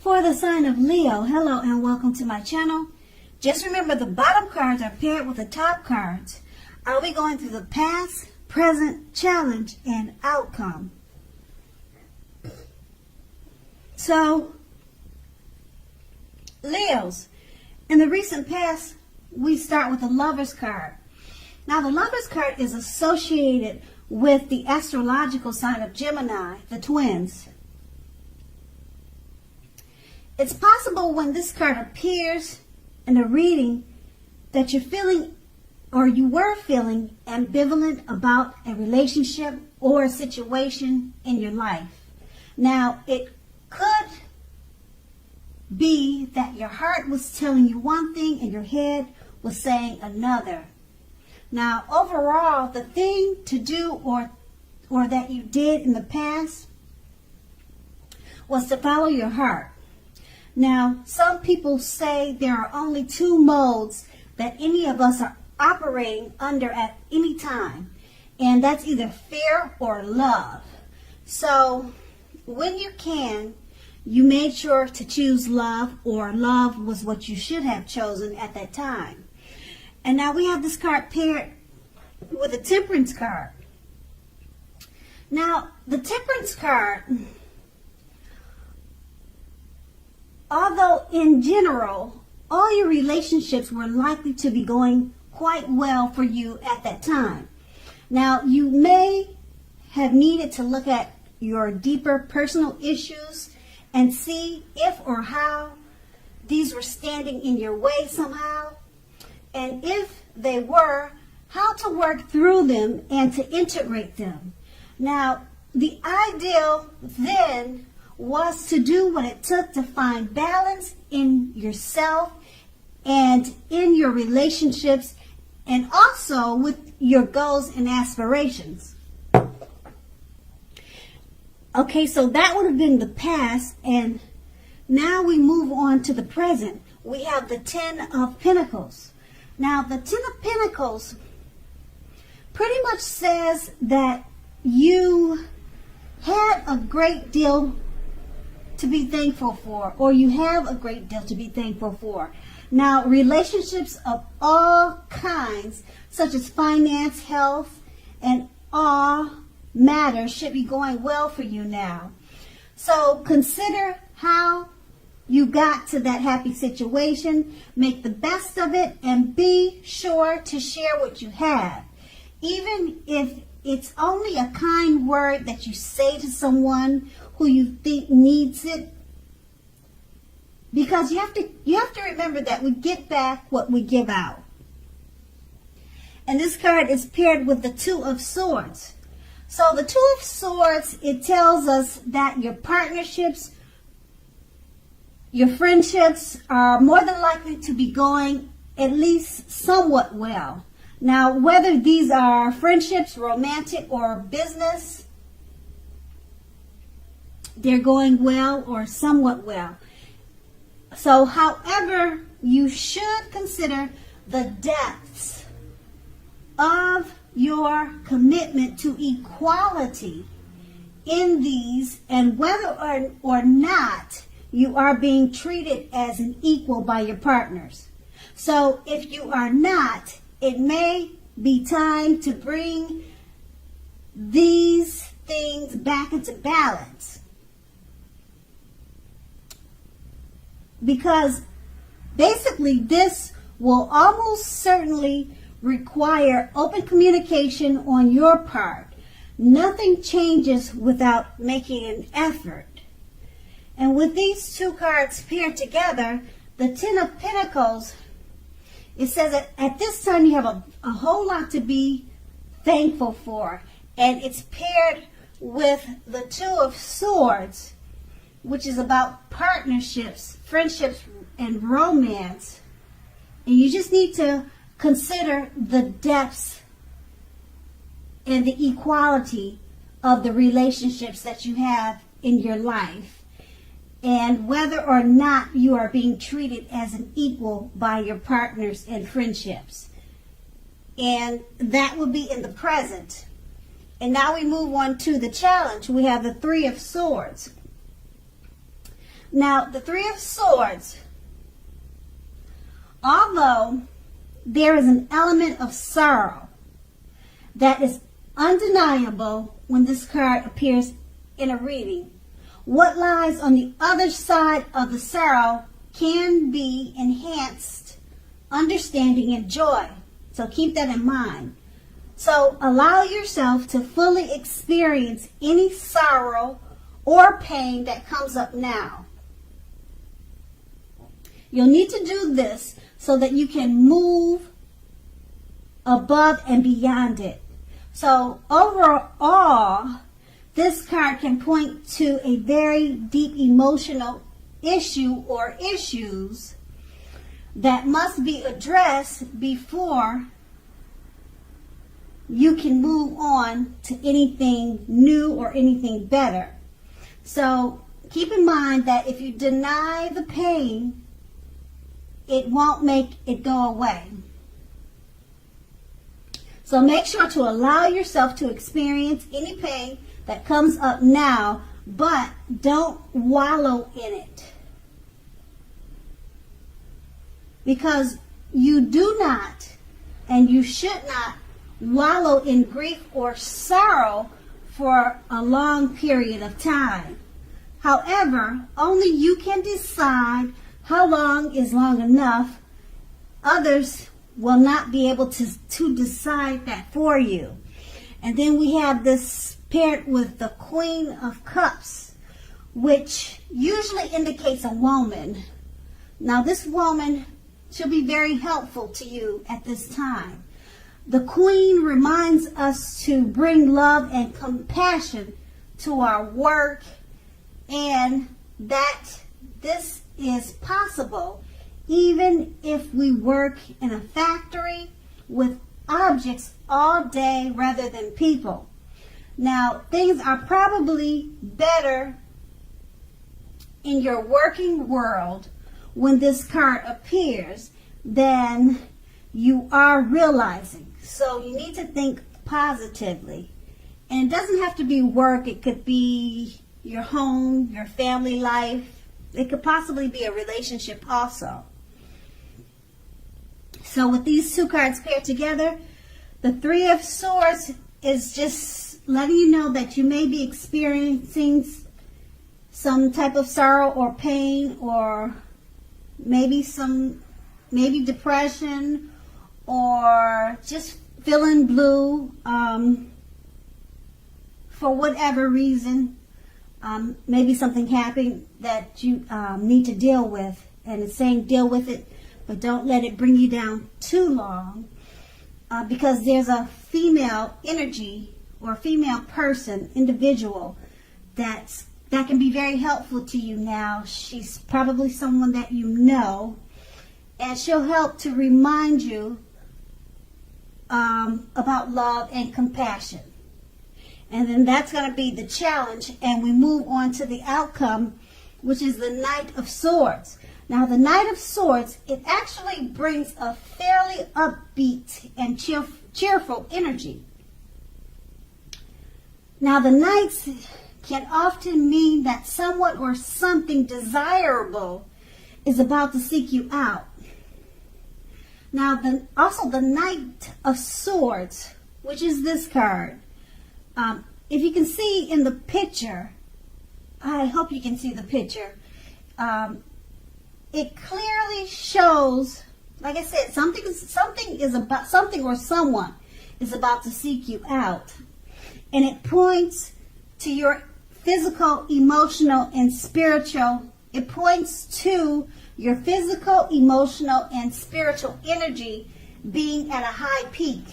For the sign of Leo, hello and welcome to my channel. Just remember the bottom cards are paired with the top cards. I'll be going through the past, present, challenge, and outcome. So, Leos, in the recent past, we start with the Lover's card. Now, the Lover's card is associated with the astrological sign of Gemini, the twins. It's possible when this card appears in a reading that you're feeling or you were feeling ambivalent about a relationship or a situation in your life. Now, it could be that your heart was telling you one thing and your head was saying another. Now, overall, the thing to do or that you did in the past was to follow your heart. Now, some people say there are only two modes that any of us are operating under at any time, and that's either fear or love. So, when you can, you made sure to choose love, or love was what you should have chosen at that time. And now we have this card paired with a Temperance card. Now, the Temperance card, although in general, all your relationships were likely to be going quite well for you at that time. Now, you may have needed to look at your deeper personal issues and see if or how these were standing in your way somehow. And if they were, how to work through them and to integrate them. Now, the ideal then was to do what it took to find balance in yourself and in your relationships and also with your goals and aspirations. Okay, so that would have been the past, and now we move on to the present. We have the Ten of Pentacles. Now, the Ten of Pentacles pretty much says that you had a great deal to be thankful for, or you have a great deal to be thankful for. Now, relationships of all kinds, such as finance, health, and all matters should be going well for you now. So consider how you got to that happy situation, make the best of it, and be sure to share what you have. Even if it's only a kind word that you say to someone who you think needs it, because you have to remember that we get back what we give out. And this card is paired with the Two of Swords. So the Two of Swords, it tells us that your partnerships, your friendships are more than likely to be going at least somewhat well. Now, whether these are friendships, romantic, or business, they're going well or somewhat well. So, however, you should consider the depths of your commitment to equality in these and whether or not you are being treated as an equal by your partners. So, if you are not, it may be time to bring these things back into balance. Because basically this will almost certainly require open communication on your part. Nothing changes without making an effort. And with these two cards paired together, the Ten of Pentacles, it says that at this time you have a whole lot to be thankful for. And it's paired with the Two of Swords, which is about partnerships, friendships, and romance. And you just need to consider the depths and the equality of the relationships that you have in your life, and whether or not you are being treated as an equal by your partners and friendships. And that will be in the present. And now we move on to the challenge. We have the Three of Swords. Now, the Three of Swords, although there is an element of sorrow that is undeniable when this card appears in a reading, what lies on the other side of the sorrow can be enhanced understanding and joy. So keep that in mind. So allow yourself to fully experience any sorrow or pain that comes up now. You'll need to do this so that you can move above and beyond it. So overall, this card can point to a very deep emotional issue or issues that must be addressed before you can move on to anything new or anything better. So keep in mind that if you deny the pain, it won't make it go away. So make sure to allow yourself to experience any pain that comes up now, but don't wallow in it. Because you do not and you should not wallow in grief or sorrow for a long period of time. However, only you can decide how long is long enough. Others will not be able to decide that for you. And then we have this paired with the Queen of Cups, which usually indicates a woman. Now this woman should be very helpful to you at this time. The Queen reminds us to bring love and compassion to our work, and that this is possible even if we work in a factory with objects all day rather than people. Now, things are probably better in your working world when this card appears than you are realizing. So you need to think positively. And it doesn't have to be work. It could be your home, your family life. It could possibly be a relationship also. So with these two cards paired together, the Three of Swords is just letting you know that you may be experiencing some type of sorrow or pain, or maybe depression, or just feeling blue for whatever reason. Maybe something happened that you need to deal with, and it's saying deal with it, but don't let it bring you down too long, because there's a female energy or a female person, individual, that can be very helpful to you now. She's probably someone that you know, and she'll help to remind you about love and compassion. And then that's going to be the challenge, and we move on to the outcome, which is the Knight of Swords. Now, the Knight of Swords, it actually brings a fairly upbeat and cheerful energy. Now, the Knights can often mean that someone or something desirable is about to seek you out. Now, also the Knight of Swords, which is this card. If you can see in the picture, I hope you can see the picture. It clearly shows, like I said, something or someone is about to seek you out, and it points to your physical, emotional, and spiritual. It points to your physical, emotional, and spiritual energy being at a high peak.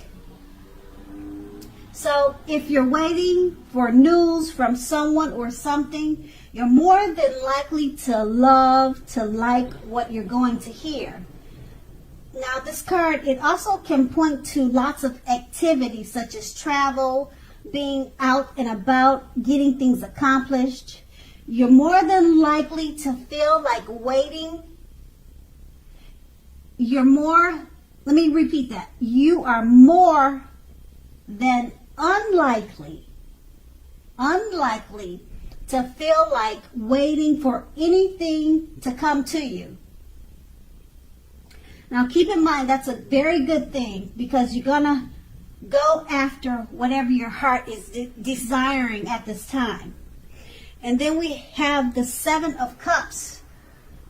So if you're waiting for news from someone or something, you're more than likely to like what you're going to hear. Now this card, it also can point to lots of activities such as travel, being out and about, getting things accomplished. You're more than likely to feel like waiting. Let me repeat that. You are more than unlikely to feel like waiting for anything to come to you. Now keep in mind that's a very good thing, because you're going to go after whatever your heart is desiring at this time. And then we have the Seven of Cups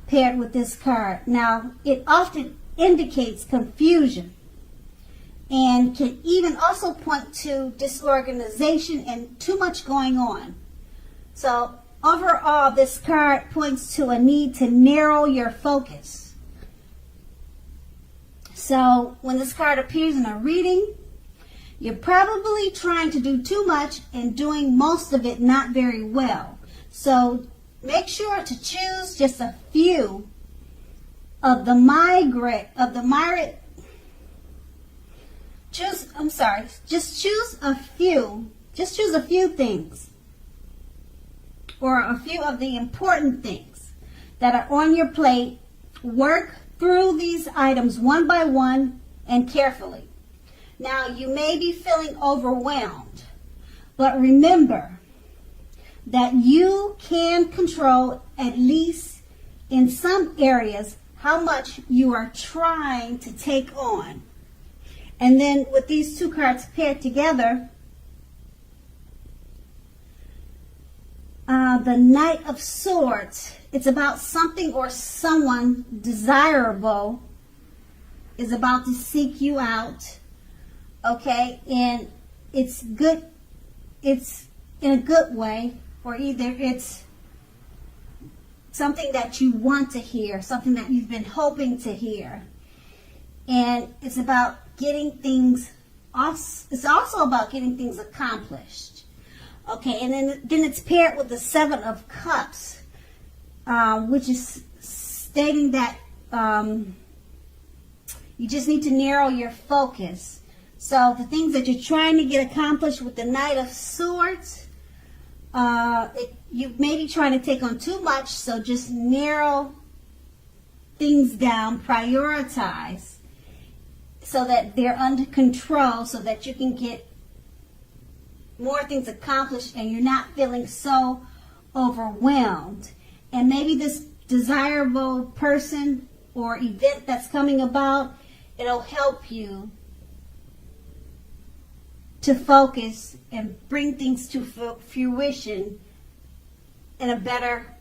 paired with this card. Now, it often indicates confusion and can even also point to disorganization and too much going on. So, overall, this card points to a need to narrow your focus. So, when this card appears in a reading, you're probably trying to do too much and doing most of it not very well. So make sure to choose just a few of the just choose a few things, or a few of the important things that are on your plate. Work through these items one by one and carefully. Now, you may be feeling overwhelmed, but remember that you can control, at least in some areas, how much you are trying to take on. And then with these two cards paired together, the Knight of Swords, it's about something or someone desirable is about to seek you out. Okay, and it's good, it's in a good way, or either it's something that you want to hear, something that you've been hoping to hear. And it's about getting things, it's also about getting things accomplished. Okay, and then it's paired with the Seven of Cups, which is stating that you just need to narrow your focus. So the things that you're trying to get accomplished with the Knight of Swords, you may be trying to take on too much, so just narrow things down, prioritize, so that they're under control, so that you can get more things accomplished and you're not feeling so overwhelmed. And maybe this desirable person or event that's coming about, it'll help you to focus and bring things to fruition in a better,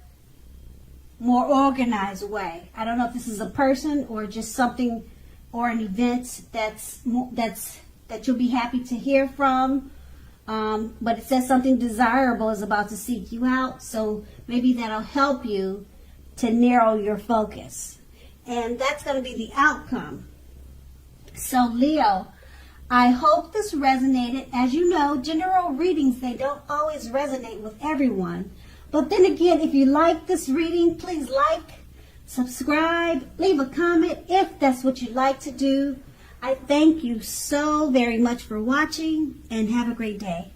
more organized way. I don't know if this is a person or just something or an event that you'll be happy to hear from. But it says something desirable is about to seek you out, so maybe that'll help you to narrow your focus. And that's going to be the outcome. So Leo, I hope this resonated. As you know, general readings, they don't always resonate with everyone. But then again, if you like this reading, please like, subscribe, leave a comment if that's what you'd like to do. I thank you so very much for watching, and have a great day.